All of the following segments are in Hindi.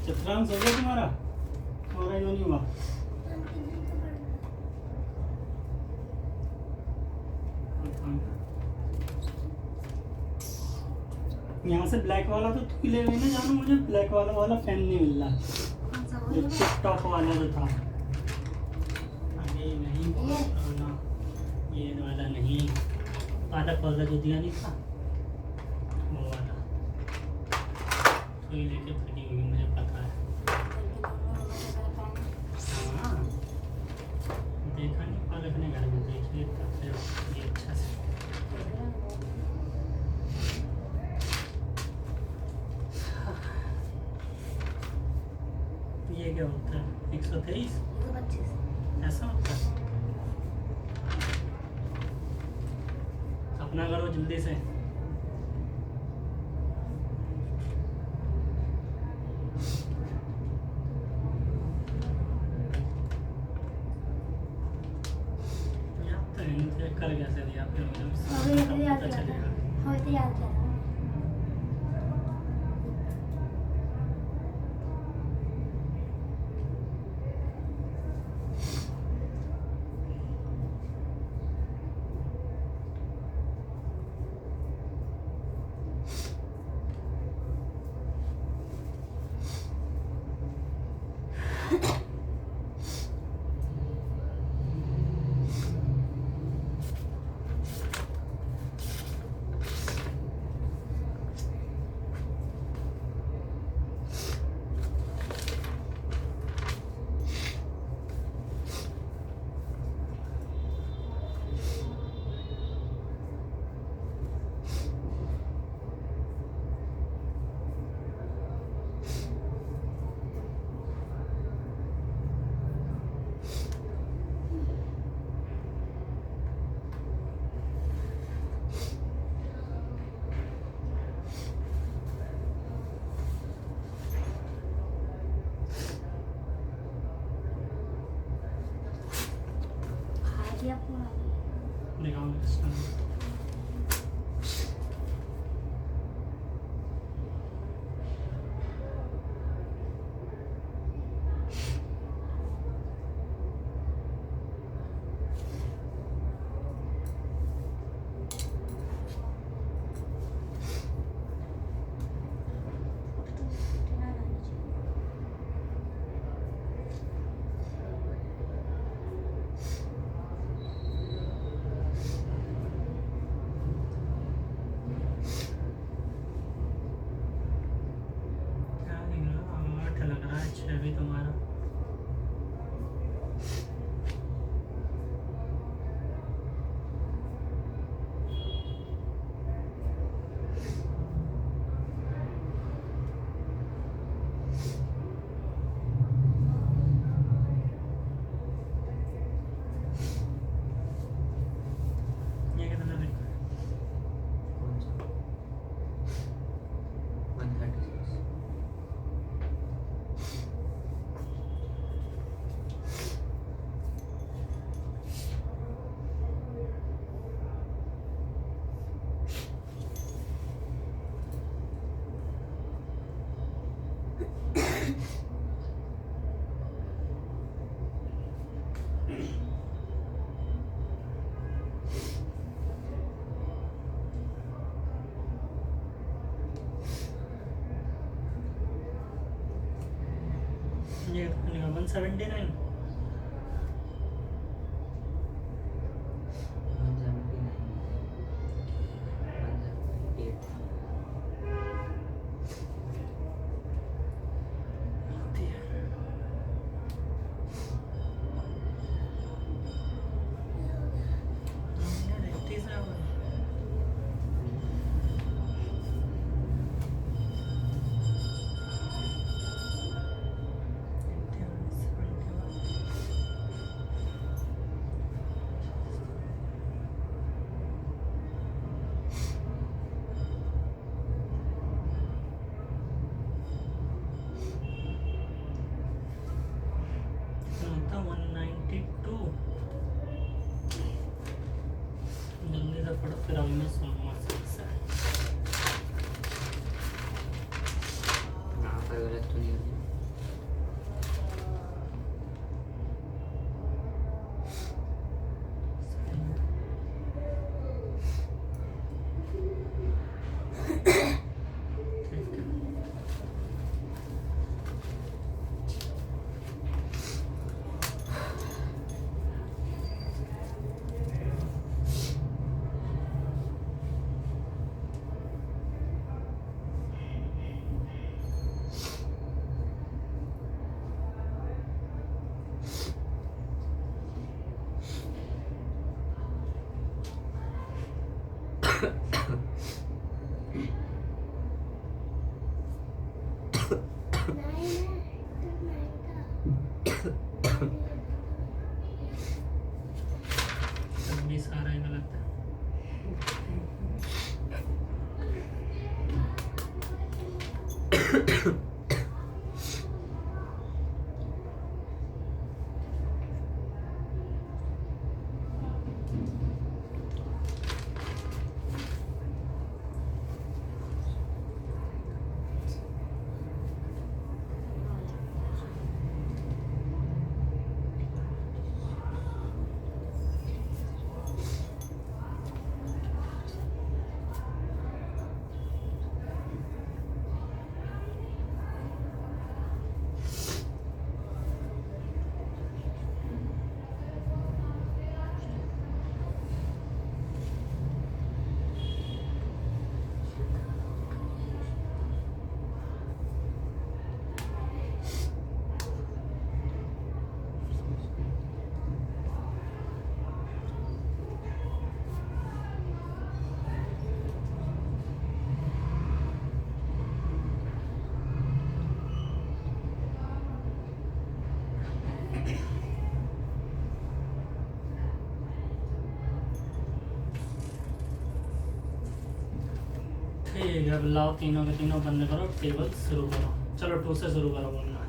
चित्रांश हो गया तुम्हारा और जो नहीं हुआ। यहाँ से ब्लैक वाला तो तू ले गई ना जानू, मुझे ब्लैक वाला फैन नहीं मिल रहा जो टिकटॉक वाला जो था। अरे नहीं ना, ये वाला नहीं, पालक वाला जो दिया नहीं था वो वाला, तो ये लेके फटी हुई मुझे पता है। हाँ देखा नहीं, पालक ने घर में देखिए ये अच्छा से ये क्या होता है 123 ऐसा होता है। अपना करो जल्दी से। कर कैसे दिया फिर मुझे पता चलेगा। अभी तुम्हारा। ये कितना लिखा है? कौन सा 136 ये कितना लिखा? 179। 192। जल्दी से पढ़ो फिर हम में सोमवार से। यहाँ पर गलत तो नहीं होगी। भी सारा ही गलत है। ठीक है, अब लाओ तीनों के तीनों बंद करो, टेबल शुरू करो। चलो 2 से शुरू करो बोलना।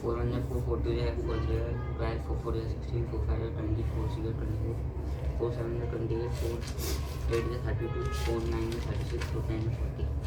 Four 4 2 4 0 12 4 4 16 4 5 20 4 0 24 4 7 28 4 8 32 4 9 36 4 10 40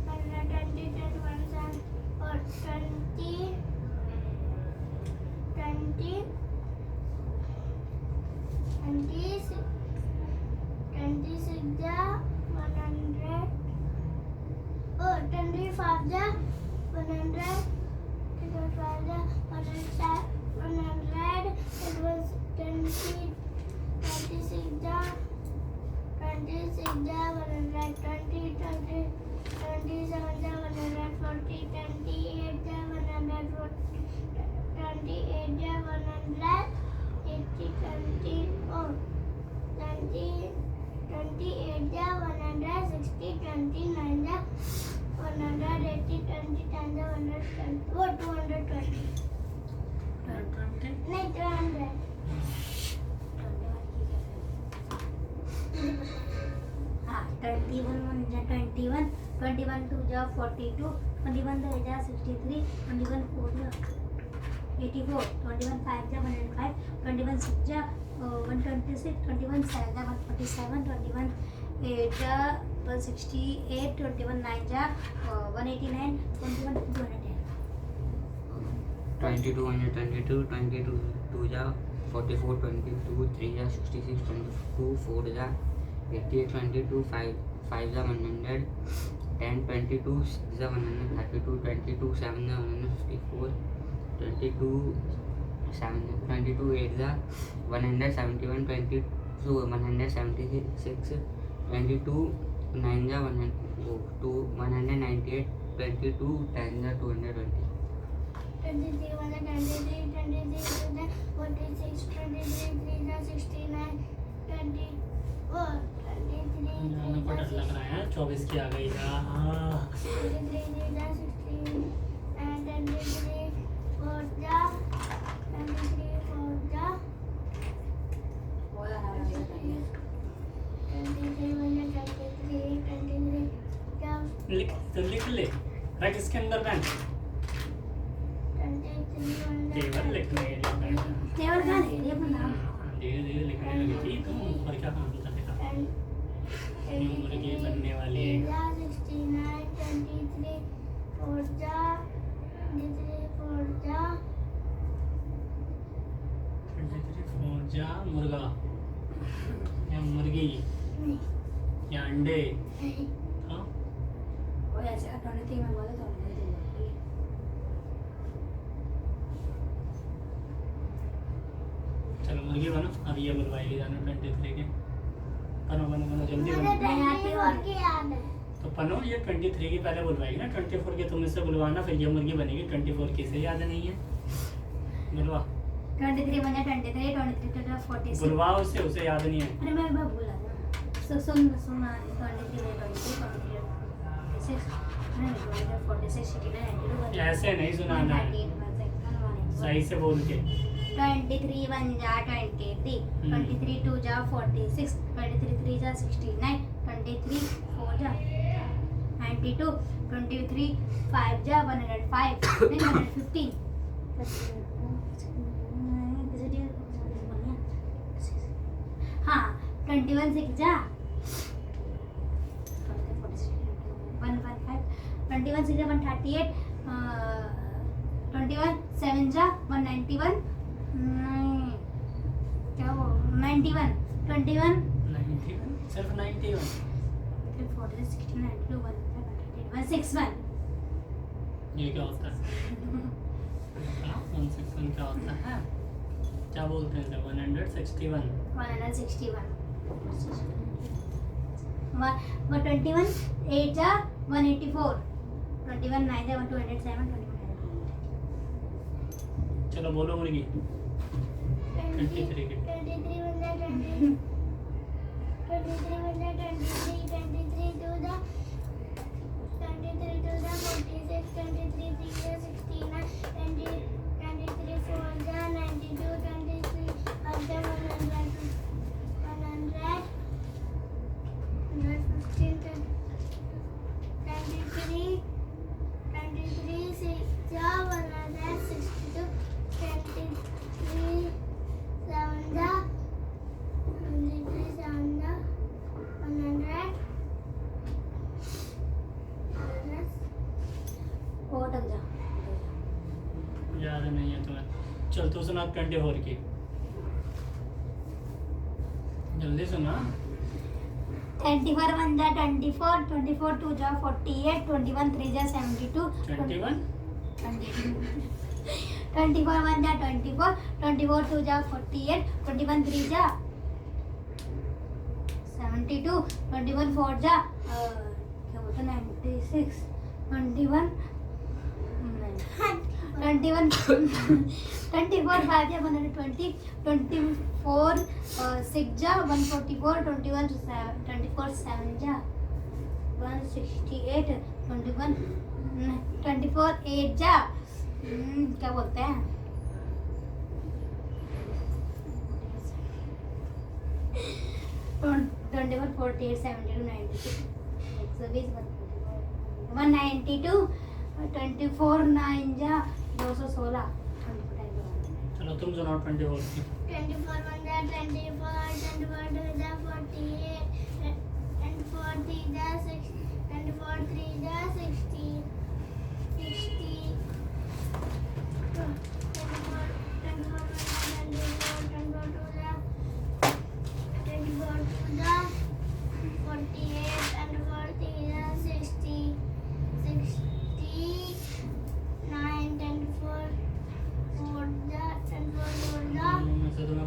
हाँ 21 21 21 2 जा 42 21 3 जा 63 21 4 जा 84 21 5 जा 105 21 6 जा 126 21 7 जा 147 21 8 जा 168 21 9 जा 189 21 210 22 122 22 2 जा 44 22 3 जा 66 22 4 जा 88 22 5 जा 100 10 22 6 जा 132 22 7 जा 154 22 7 22 8 जा 171 22 176 22 9 जा 198 22 10 जा 220 23 123 23 46 23 3 जा 69 24 हमें को डर लग रहा है 24 की आ गई हाँ 23 जा 16 and 23 4 जा 23 4 जा लिख ले रख इसके अंदर पेन तेवर लिखने तेवर का नहीं ये बना धीरे धीरे लिखने लगी थी तुम ऊपर क्या काम था देखा उम्र की बनने वाली है 69 23 4 जा 23 4 जा 23 4 जा मुर्गा या मुर्गी नहीं या अंडे हाँ वो ऐसे हटाने थी मैं बोला तो चलो मुर्गी बनो अब ये बुलवाएगी जाना 23 के पनो बनो बनो जल्दी बनो तो पनो ये 23 की पहले बुलवाएगी ना 24 के तुम इससे बुलवाना फिर ये मुर्गी बनेगी 24 किसे याद नहीं है बुलवा 23 बना 23 23 to 46 बुलवाओ उसे याद नहीं है अरे मैं भूला ना सुन 23 46 49 ऐसे नहीं सुनाना है सही से बोल के 23 1 जा 23 23 2 जा 46 23 3 जा 69 23 4 जा 92 23 5 जा 105 then 115 हाँ 21 6 जा 115 21 6 जा 138 21 7 जा 191 नहीं क्या वो 91 21 सिर्फ 91 40 60 92 161 ये क्या होता है 161 क्या होता है क्या बोलते हैं 161 121 8 जा 184 21 9 जा 207 चलो बोलो मुर्गी 23 के 23 1 जा 23 23 1 जा 23 23 2 जा 23 2 जा 46 23 3 जा 69 23 4 जा 92 23 5 जा 100 115 23 6 जा 162 23 7 जा 23 7 जा 100 और तक जा याद नहीं है तुम्हें चल तू सुना 24 की जल्दी सुना। 24 1 जा 24, 24 2 जा 48, 21 3 जा 72, 21 24 1 जा 24, 24 2 जा 48, 21 3 जा 72, 21 4 जा क्या बोलते 96, 21 24 5 जा 120, 24 6 जा 144, 21 24 7 जा 168, 21 24 8 जा क्या बोलते हैं 21 48 72 96 192, 24 9 जा 216। चलो तुम सुनाओ 24 की। 24 1 जा 24, 24 2 जा 48, 24 3 जा 6, 24 3 जा 60, 60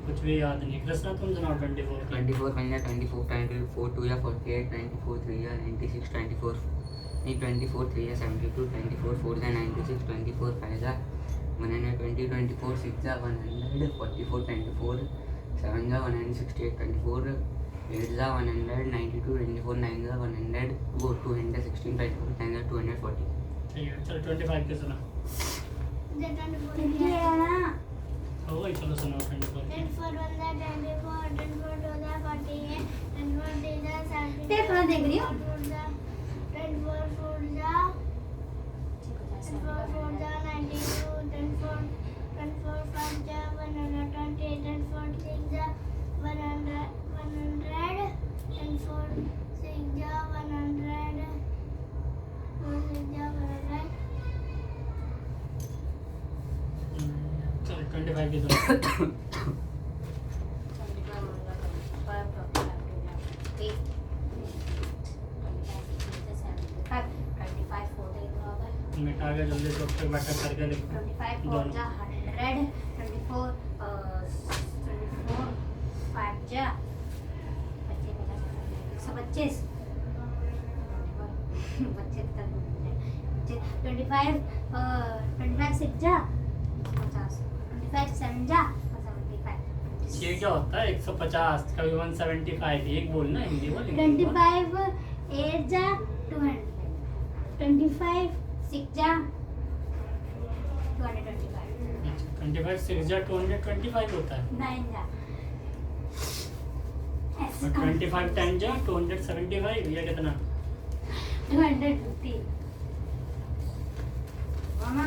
कुछ भी याद नहीं। कृष्णा तुम सुनाओ 24 की। 24 1 जा 24, 24 2 जा 48, 24 3 जा 96, 24 नहीं 24 3 जा 72, 24 4 जा 96, 24 5 जा 120, 24 6 जा 100, 44 24 7 जा 168, 24 8 जा 100, 92, 24 9 जा 100, 216, 24 10 जा 240। ठीक है चलो 25 की सुना। हो गई चलो सुनाओ 24 की। 24 1 जा 24, 24 2 जा 48, 24 3 जा 70। ते थोड़ा देख रही हो 24 4 जा 24 जा 92, 24 5 जा 120, 24 6 जा 100, 24 6 जा 100, 4 6 जा 100। चलो 25 की सुना। मिटा के जल्दी से ऊपर बैठा करके लिखो 25 4 जा 100, 24 5 जा 125, 25 6 जा 50, 25 7 जा 75। ये क्या होता है 150 कभी 175 एक बोलना हिंदी बोल इंग्लिश बोल। 25 8 जा 200, 25 6 जा 225, 25 6 जा 225 होता है 9 जा और 25 10 जा 275 ये कितना 250। मामा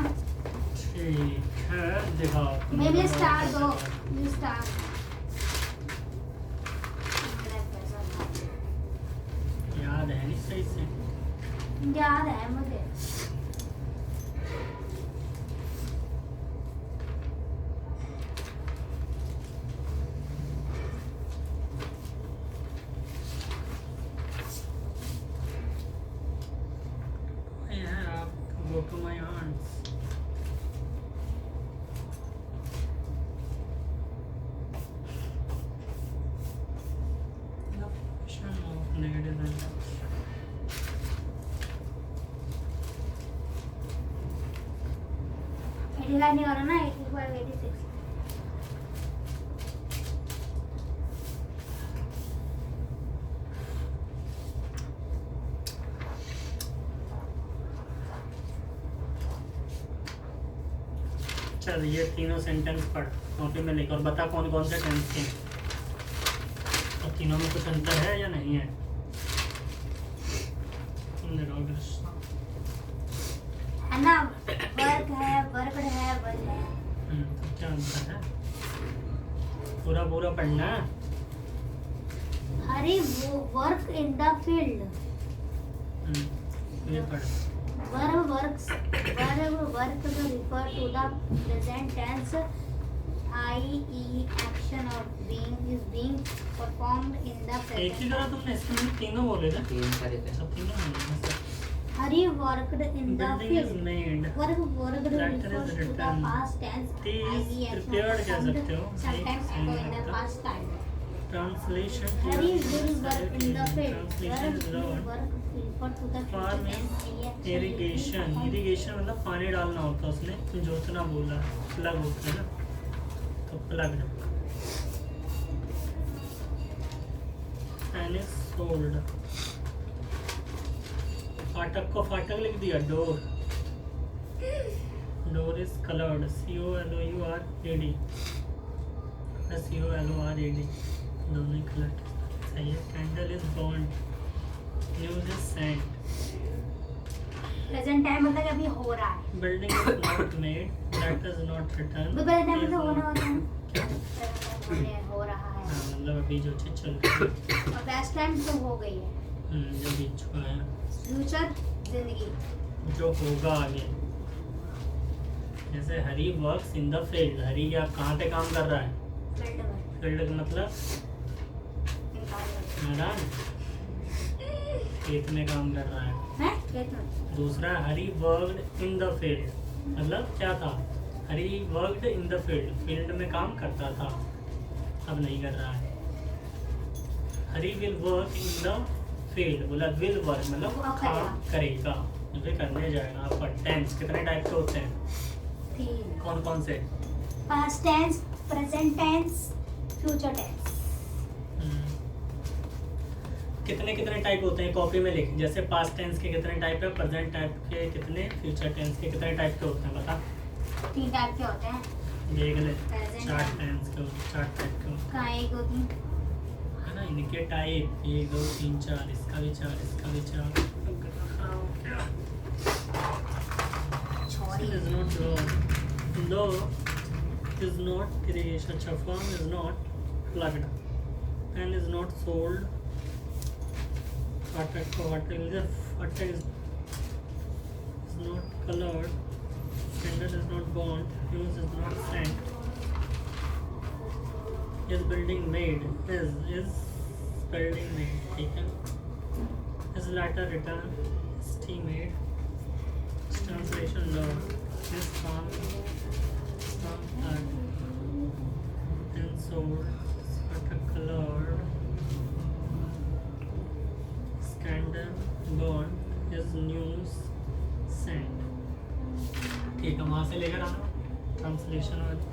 ठीक है दिखाओ तुम मे भी लोग स्टार कैसे दो, करोगे। यू स्टार याद है नहीं सही से। याद है मुझे। Yeah, go to my hands. The function of negative numbers. नहीं हो रहा ना 85 86। चल ये तीनों सेंटेंस पढ़ कॉपी में लिख और बता कौन कौन से टेंस के और तीनों में कुछ अंतर है या नहीं है। तुम देखो कृष्णा। है ना वर्क है वर्कड है वर्क है। तो क्या अंतर है पूरा पूरा पढ़ना है। अरे वो वर्क इन द फील्ड ये पढ़ verb works verb work to refer to the present tense i.e. action translation or being performed in the एक ही present. करा तुमने, इसके में तीनों बोले ना, तीन सारे थे। सब तीनों बोले। Hari worked in the Building is field. made, Worked Letter is refers to the written. past tense. Is IES prepared कह सकते हो, sometimes नहीं, echo in the नहीं past time. translation Hari is will work in the field. translation is Will learned, work refer to the future farm tense. IES irrigation, irrigation मतलब पानी डालना होता है, उसने जोतना बोला, प्लग होता है ना, तो प्लग and is sold, फाटक को फाटक लिख दिया, door, door is coloured, COLOURED, COLORED, दोनों ही कलर सही है। Candle is burned, news is sent, Present time मतलब अभी हो रहा है. Building is not made, that is not written, present time मतलब होना होता है. Present time होने हो रहा है. मतलब अभी जो चीज चल रही है, और past time तो हो गई है. जो बीत चुका है, फ्यूचर जिंदगी. जो होगा आगे। जैसे हरी वर्क्स इन द फील्ड, हरी क्या कहाँ पे काम कर रहा है, फील्ड में. फील्ड का मतलब मैदान, खेत में काम कर रहा है। हैं? खेत में. दूसरा Hari worked in the field, मतलब क्या था, Hari worked in the field, field में काम करता था, अब नहीं कर रहा है। Hari will work in the field, बोला विल वर्क मतलब वो अब काम करेगा, मुझे करने जाएगा। आपका टेंस कितने टाइप के होते हैं, 3. कौन कौन से? Past tense, present tense, future tense. कितने कितने टाइप होते हैं, कॉपी में लिख, जैसे पास्ट टेंस के कितने टाइप है, प्रेजेंट टाइप के कितने, फ्यूचर टेंस के कितने टाइप के होते हैं, बता। 3 टाइप के होते हैं. देख ले, Present 4 टेंस के होते, 4 टाइप के होते कहाँ 1 2 3. हैं ना, इनके टाइप 1 2 3 4, इसका भी 4, इसका भी 4। छोड़ी. is not wrong, though is not creation, अच्छा firm is not plugged, pen is not sold, फाटक को फाटक is not colored, candle is not burnt, fuse is not sent, is building made, is building made, ठीक है, is letter written, is tea made, is translation learned, is farm plugged, and sold, is fatak colored, is candle burnt, is news sent। ठीक है, वहाँ से लेकर आना ट्रांसलेशन वाली।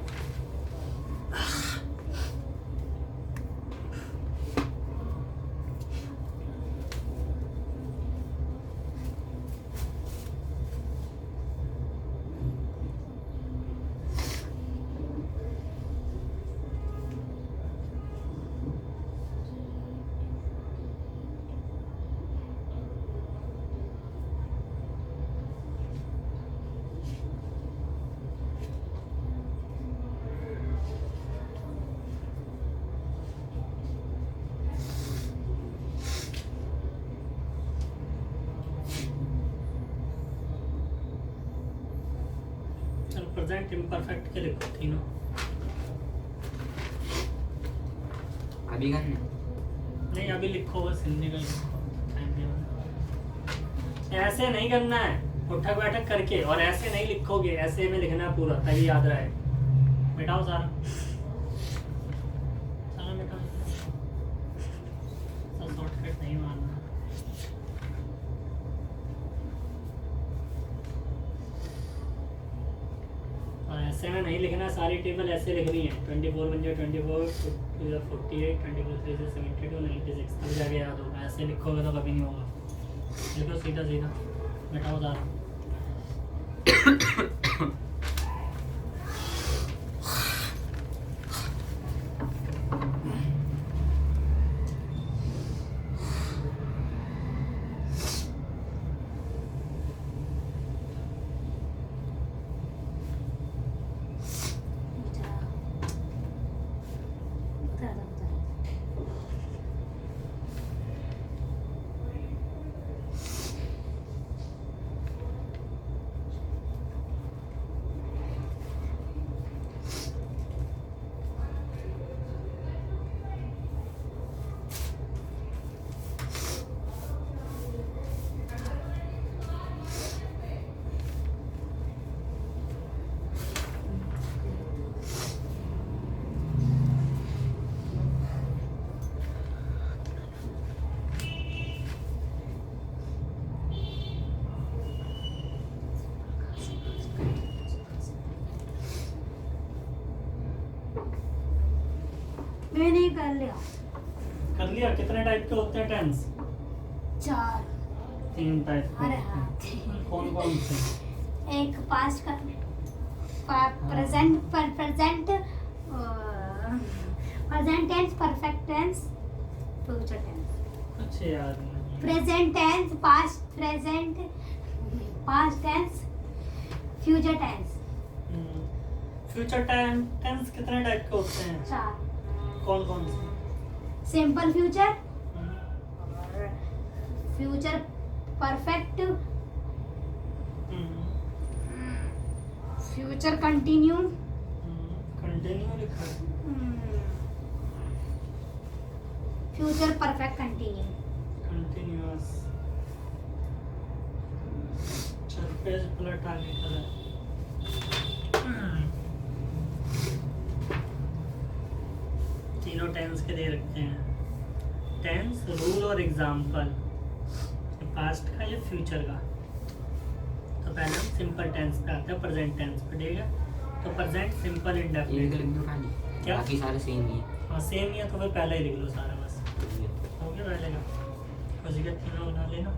प्रेजेंट इम्परफेक्ट के लिखो तीनों। अभी करने नहीं, अभी लिखो, बस हिंदी का लिखो, ऐसे नहीं करना है, उठक बैठक करके, और ऐसे नहीं लिखोगे, ऐसे में लिखना है पूरा, तभी याद रहे। मिटाओ सारा सारा मिटाओ, शॉर्टकट नहीं मारना। और ऐसे में नहीं लिखना, सारी टेबल ऐसे लिखनी है, 24 बन जाए 24, 48, 24 3 से 72, 96, तब जाके याद होगा। ऐसे लिखोगे तो कभी नहीं होगा। लिखो सीधा सीधा, मिटाओ सारा। मैंने कर लिया। कर लिया। कितने टाइप के होते हैं टेंस? 4। 3 टाइप के अरे होते हाँ। हैं। कौन कौन से? एक पास्ट का, present present tense, perfect tense, future tense. अच्छे याद नहीं। Present tense, past tense, future tense. Future tense कितने टाइप के होते हैं? 4। कौन कौन से? Simple future, hmm, future perfect, future continue, continue लिखा है। Future perfect continue. कंटिन्यूअस। चल पेज पलट आगे कर। तीनों टेंस के दे रखते हैं। टेंस, रूल और एग्जाम्पल। पास्ट का या फ्यूचर का। तो पहले हम सिंपल टेंस पे आते हैं, प्रेजेंट टेंस पे। ठीक है, तो प्रेजेंट सिंपल एक इंडेफिनिट। लिख दो खाली, क्या? बाकी सारे सेम ही है। हाँ सेम ही है, तो फिर पहले ही लिख लो सारा बस। हो गया पहले का। उसी का तीनों बना लेना।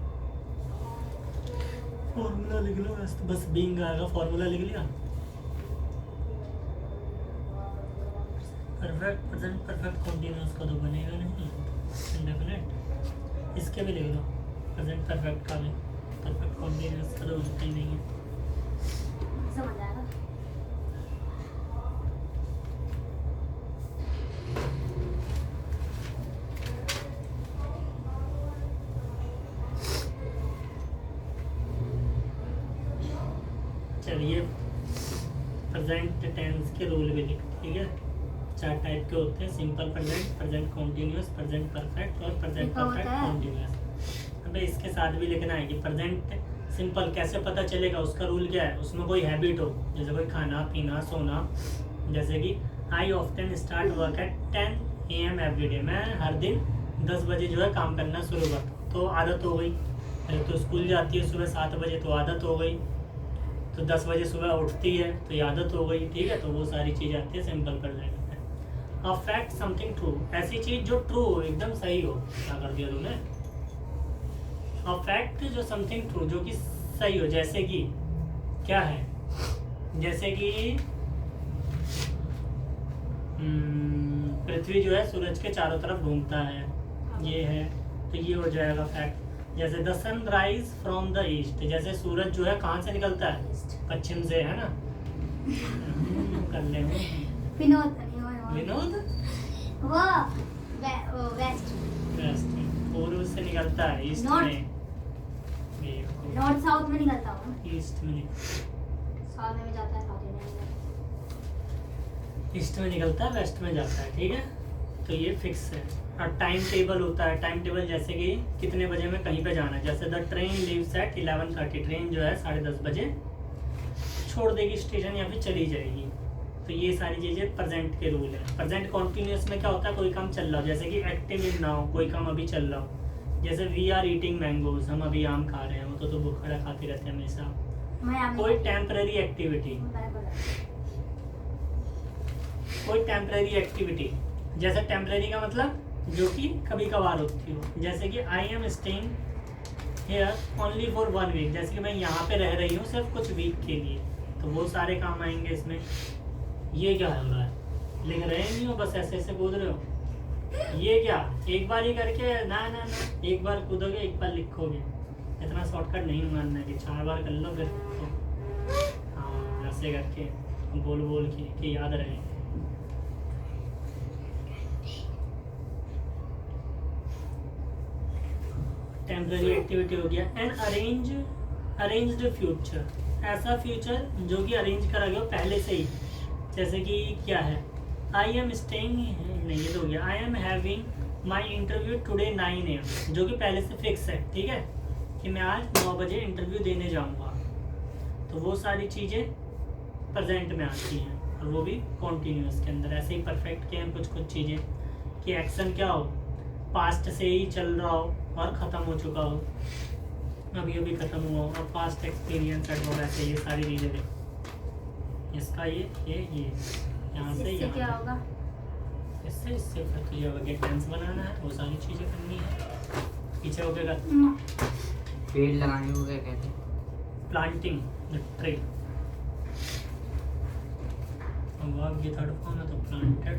फॉर्मूला लिख लो बस बीइंग आएगा, फॉर्मूला लिख लिया। परफेक्ट, प्रेजेंट परफेक्ट कंटीन्यूअस का तो बनेगा नहीं, इंडेफिनिट। इसके भी लिख लो, प्रेजेंट परफेक्ट का भी। परफेक्ट कंटीन्यूअस का तो बनता ही नहीं है। समझ आएगा। चलिए प्रेजेंट टेंस के रूल भी लिख। ठीक है, 4 टाइप के होते हैं। Simple present, present continuous, present perfect और प्रेजेंट लिखा होता परफेक्ट है। कंटीन्यूअस। अबे इसके साथ भी लिखना है कि प्रेजेंट सिंपल कैसे पता चलेगा, उसका रूल क्या है। उसमें कोई हैबिट हो, जैसे कोई खाना पीना सोना। जैसे कि आई often start work at 10 AM every day. मैं हर दिन 10 बजे जो है काम करना शुरू करता हूँ, तो आदत हो गई। तो स्कूल जाती है सुबह 7 बजे, तो आदत हो गई। तो 10 बजे सुबह उठती है, तो ये आदत हो गई। ठीक है, तो वो सारी चीज़ आती है सिंपल प्रेजेंट में। अ फैक्ट समथिंग ट्रू, ऐसी चीज़ जो ट्रू हो, एकदम सही हो। क्या कर दिया तूने? अ फैक्ट जो समथिंग ट्रू, जो कि सही हो। जैसे कि क्या है? जैसे कि पृथ्वी जो है सूरज के चारों तरफ घूमता है, ये है। तो ये हो जाएगा फैक्ट। जैसे the sun rise from the east, जैसे सूरज जो है कहाँ से निकलता है? पश्चिम से, है ना? कर ले विनोद विनोद। वो वेस्ट वेस्ट, पूर्व से निकलता है, ईस्ट नॉर्थ। में। नॉर्थ साउथ में निकलता हूँ। ईस्ट में साउथ में जाता है, साउथ में नहीं जाता। ईस्ट में निकलता है, वेस्ट में जाता है। ठीक है, तो ये फिक्स है। और टाइम टेबल होता है। टाइम टेबल जैसे कि कितने बजे में कहीं पे जाना है। जैसे the train leaves eight 11:30, train जो है 10:30 बजे छोड़ देगी स्टेशन या फिर चली जाएगी। तो ये सारी चीज़ें प्रेजेंट के रूल है। प्रेजेंट कॉन्टिन्यूस में क्या होता है? कोई काम चल रहा हो, जैसे कि एक्टिव इन नाउ, कोई काम अभी चल रहा हो। जैसे वी आर ईटिंग मैंगोज, हम अभी आम खा रहे हैं। वो तो बुखारा खाते रहते हैं हमेशा। मैं आम कोई टेम्पररी एक्टिविटी, कोई टेम्पररी एक्टिविटी। जैसे टेम्पररी का मतलब जो कि कभी कभार होती हो। जैसे कि I am staying here only for 1 week, जैसे कि मैं यहाँ पे रह रही हूँ सिर्फ कुछ वीक के लिए। तो वो सारे काम आएंगे इसमें। ये क्या हो रहा है? लिख रहे नहीं हो, बस ऐसे ऐसे कूद रहे हो। ये क्या एक बार ही करके? ना ना ना, एक बार कूदोगे, एक बार लिखोगे। इतना शॉर्टकट नहीं मानना कि 4 बार कर लो फिर तो। हाँ, ऐसे करके बोल बोल के कि याद रहे। टेम्पररी एक्टिविटी हो गया। एंड अरेंज्ड फ्यूचर, ऐसा फ्यूचर जो कि अरेंज करा गया पहले से ही। जैसे कि क्या है? आई एम स्टेइंग, नहीं ये तो हो गया। I am having my interview today 9 AM, जो कि पहले से फिक्स है। ठीक है, कि मैं आज 9 बजे इंटरव्यू देने जाऊंगा। तो वो सारी चीज़ें प्रेजेंट में आती हैं, और वो भी कॉन्टीन्यूअस के अंदर। ऐसे ही परफेक्ट के हैं कुछ कुछ चीज़ें कि एक्शन क्या हो, पास्ट से ही चल रहा हो और ख़त्म हो चुका हो, अभी अभी ख़त्म हुआ हो, और पास्ट एक्सपीरियंस एट और ऐसे ये सारी चीज़ें देख। इसका ये यहाँ से इससे क्या यहाँ होगा? इससे फिर तुझे बकेट टेंस बनाना है, वो सारी चीज़ें करनी है। पीछे हो गया पेड़ लगाने को क्या कहते हैं? Planting the tree. वर्ब की थर्ड फॉर्म है तो प्लांटेड।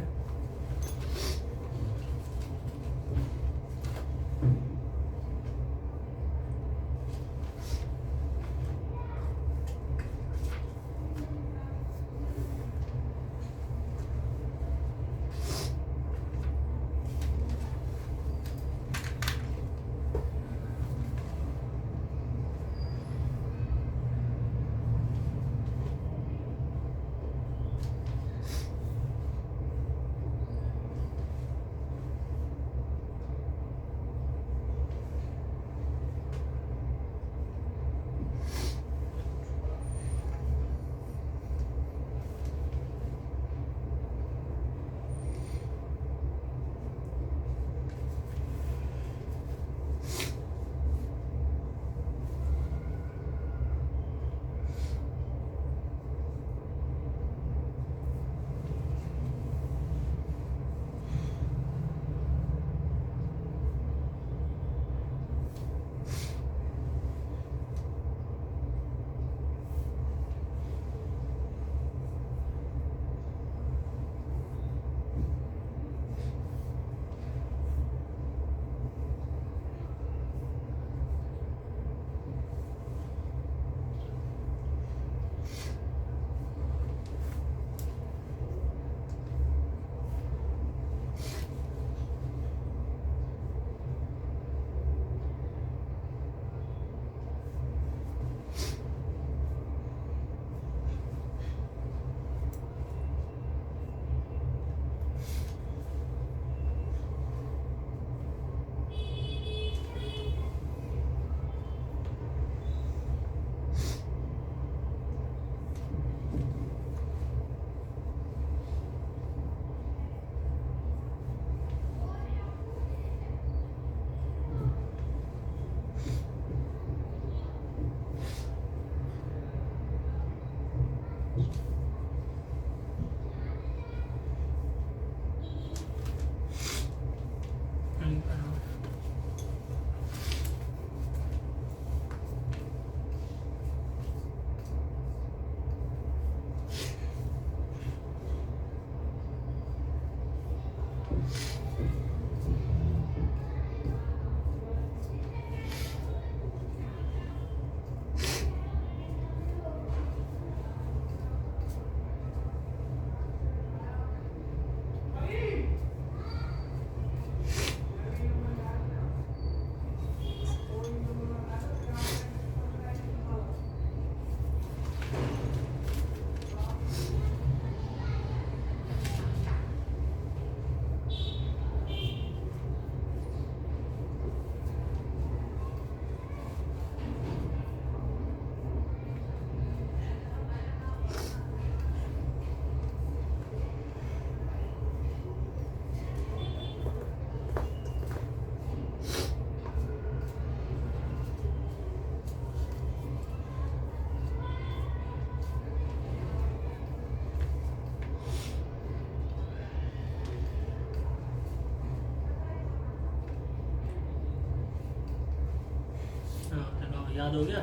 याद हो गया?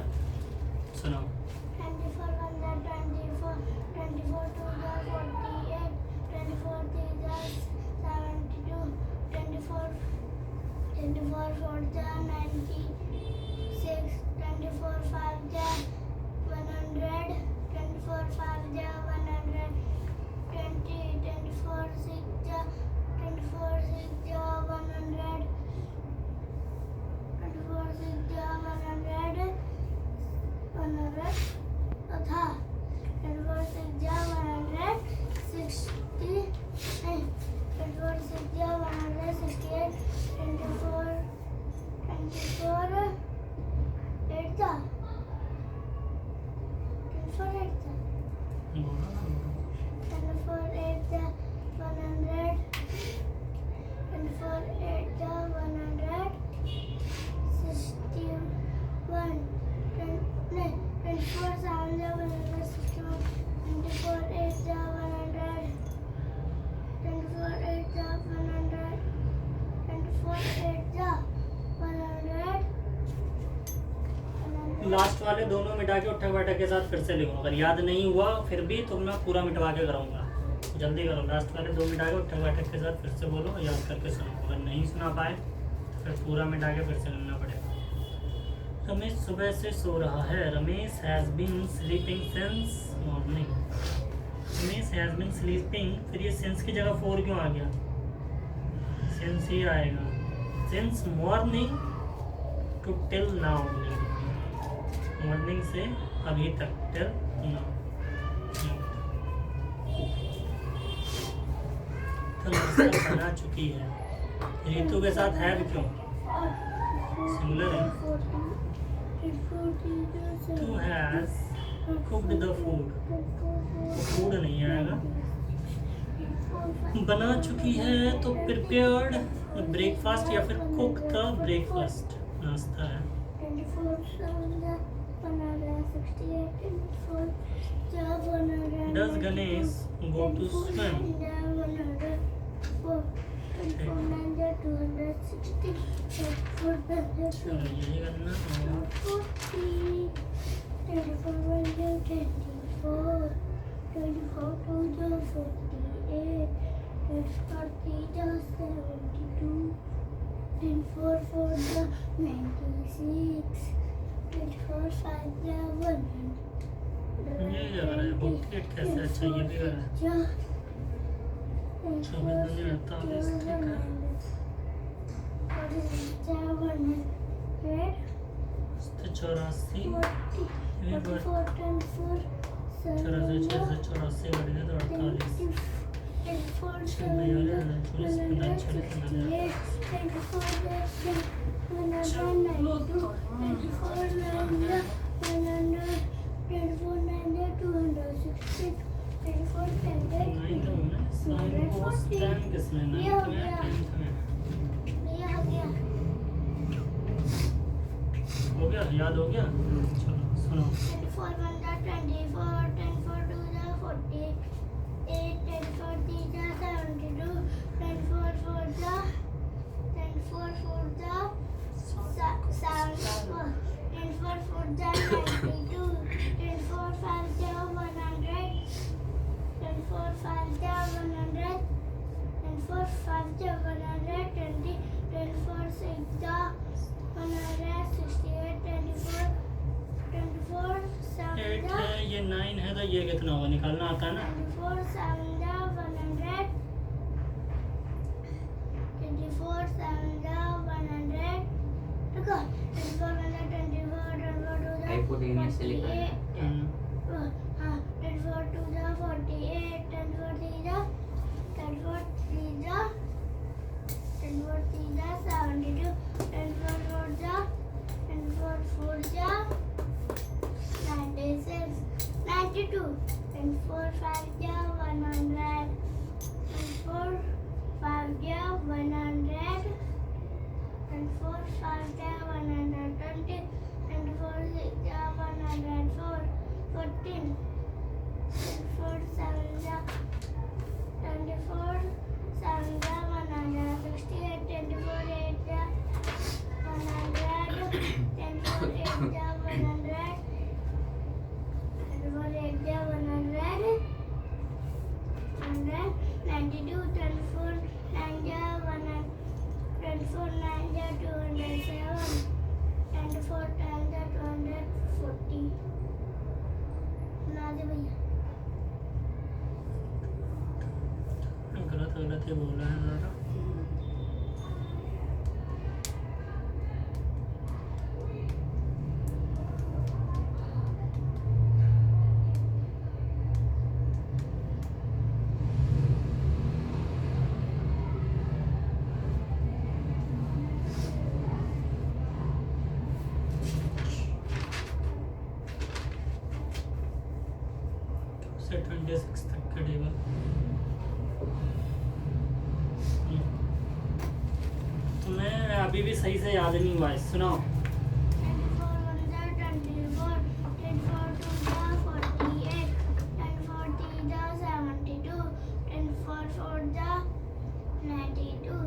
सुनाओ। 24 1 24, 24 2 48, 24 3 72, 24 4 96, 24 5 100, 24 5 120, 24 6 100, 24 6 100 तथा 24 6 160, 24 6 168, 24 8 था, 24 8 था, 24 8 था लास्ट वाले दोनों मिटा के उठक बैठक के साथ फिर से लिखो। अगर याद नहीं हुआ फिर भी तो मैं पूरा मिटवा के कराऊंगा। जल्दी करो, लास्ट वाले दो मिटा के उठक बैठक के साथ फिर से बोलो, याद करके सुनो। अगर नहीं सुना पाए फिर पूरा मिटा के फिर से करना पड़ेगा। रमेश सुबह से सो रहा है। Ramesh has been sleeping since morning. Ramesh has been sleeping, फिर ये सिंस की जगह 4 क्यों आ गया? सिंस ही आएगा। Since morning to till now, morning से अभी तक, टिल नाउ। बना चुकी है। ऋतु के साथ है भी क्यों? सिंगुलर है। तू has cooked the food, food नहीं आएगा। बना चुकी है तो प्रिपेयर्ड ब्रेकफास्ट या फिर कुक द ब्रेकफास्ट, नाश्ता है। Does Ganesh go to swim? चलो यही करना। ये क्या कर रहा है? बुकेट कैसे? अच्छा ये भी कर रहा है। 24 दूनी 48, ठीक है। 84, ये बात 84 से 84 घट गया तो 48। 10 किसमें? 9th में, 10th में। हो गया? याद हो गया? चलो सुनो। 8 है, ये 9 है, तो ये कितना होगा? निकालना आता है ना? 24 7 100, 24 7 100, रुको, 24 124, हाइपोटेन्यूस से लिखा है। 24 2 48, 24 3 72, 24 4 96, 92, 24 5 100, 24 5 100, 24 5 120, 24 6 104, 14, 24 7 24 7 168, 24 8 100, 24 8 100. 92, 24 9 100, 24 9 207, 24 10 240. ना दे भैया, गलत ही बोल रहा है ज़रा। से 26 तक का टेबल। तुम्हें अभी भी सही से याद नहीं हुआ है, सुनाओ। 24 1 24, 24 2 48, 24 3 72, 24 4 92,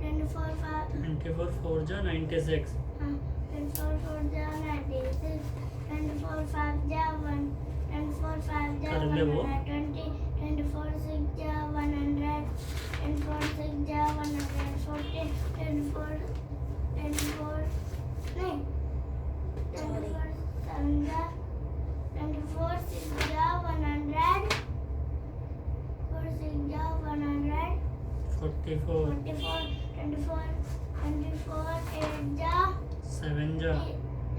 24 5 24 4 96, 24 4 जा 96, 24 5 जा 1, 24 5 जा कर ले वो। 120, 24 6 जा 100, 24 6 जा 140, 24 नहीं 24 7 जा 24 6 जा 100, 4 6 जा 100, 44 24 8 जा 7 जा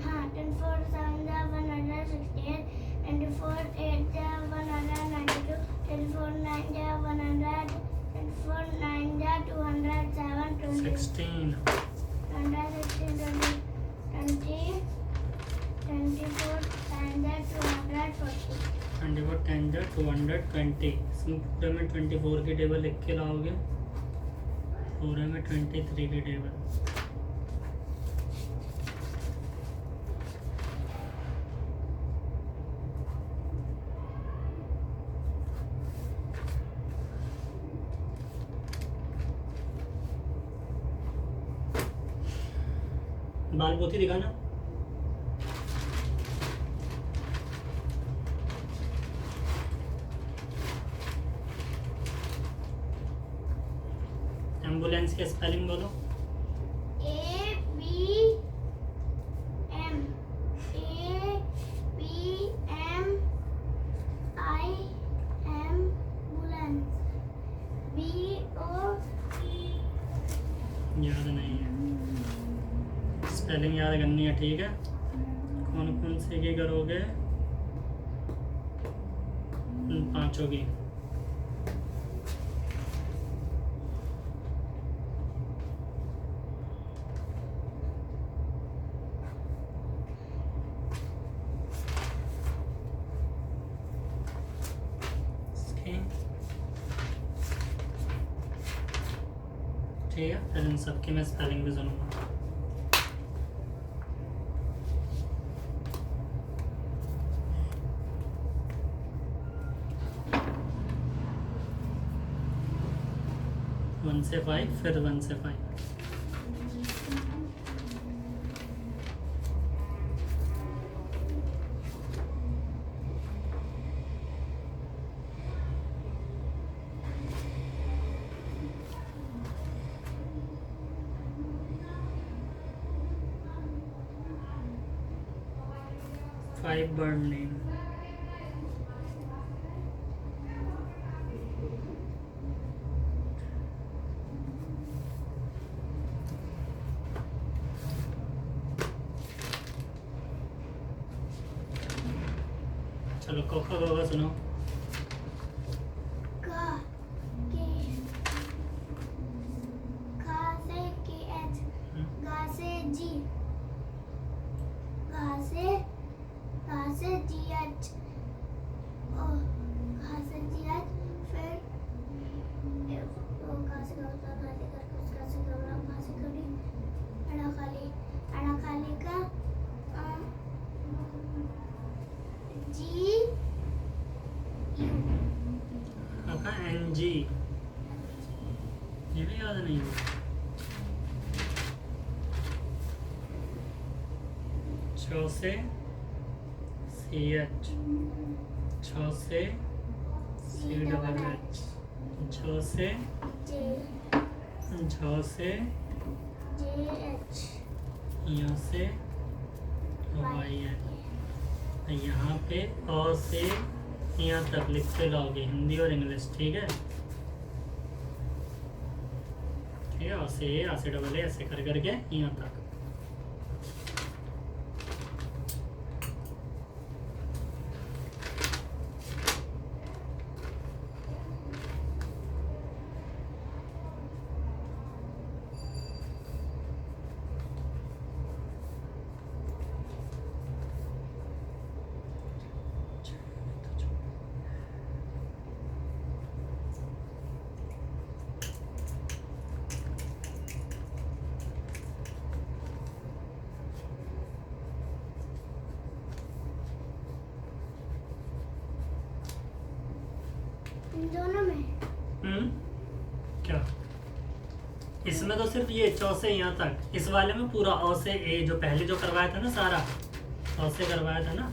हाँ 24 7 जा 168, 24 8 जा 192, 24 9 जा 100, 24 9 जा 207, 16 24 10 जा 240, 24 10 जा 220। इसमें पूरे में 24 की टेबल लिख के लाओगे, पूरे में 23 की टेबल। बाल पोथी दिखाना। एम्बुलेंस के स्पेलिंग बोलो। याद नहीं है, स्पेलिंग याद करनी है, ठीक है। कौन कौन से की करोगे? उन पांचों की। ठीक है, फिर इन सबकी मैं स्पेलिंग भी सुनूंगा। वन से 5, फिर 1 से 5। Five bird name. चलो कोका कोका सुनो। NG ये भी याद नहीं है। छ से CH, छ से CHH, झ से यहाँ से YN। यहाँ पे अ से यहाँ तक लिख के लाओगे, हिंदी और इंग्लिश, ठीक है। ठीक है, A से डबल ऐसे कर करके यहाँ तक। दोनों में क्या इसमें तो सिर्फ ये चौ से यहाँ तक, इस वाले में पूरा अ से ए, जो पहले जो करवाया था ना सारा अ से करवाया था ना,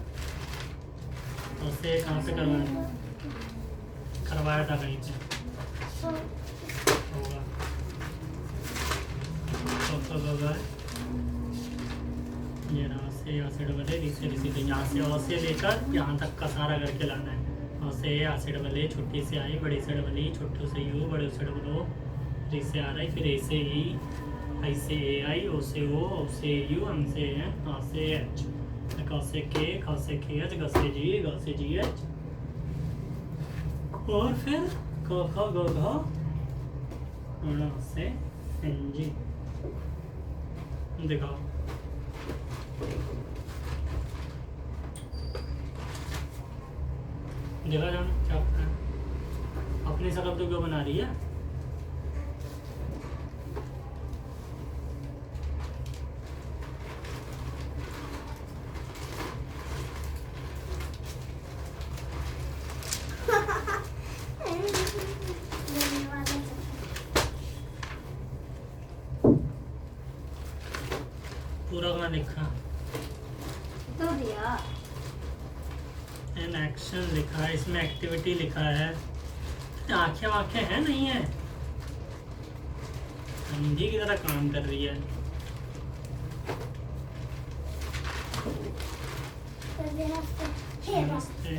अ से कहाँ से करवाया था कहीं पे होगा। ये रहा से, यहाँ से डबल ए, री से यहाँ से अ से लेकर यहाँ तक का सारा करके लाना है। अ से ए, आ से डबल ए, छोटी से आई, बड़े से डबल ई, छोटे से यू, बड़े से डबल ओ, री से आ रहा है, फिर ए से ई, आई से ए आई, ओ से यू, एम से एन, आ से एच, क से के, ख से के एच, ग से जी, ग से जी एच, और फिर क ख ग घ, ण से एन जी। दिखाओ देखा जान क्या अपनी शकल तो क्यों बना रही है? पूरा गाना लिखा तो दिया एन एक्शन लिखा है, इसमें एक्टिविटी लिखा है, आंखें आंखें हैं नहीं है, अंधी की तरह काम कर रही है। नमस्ते।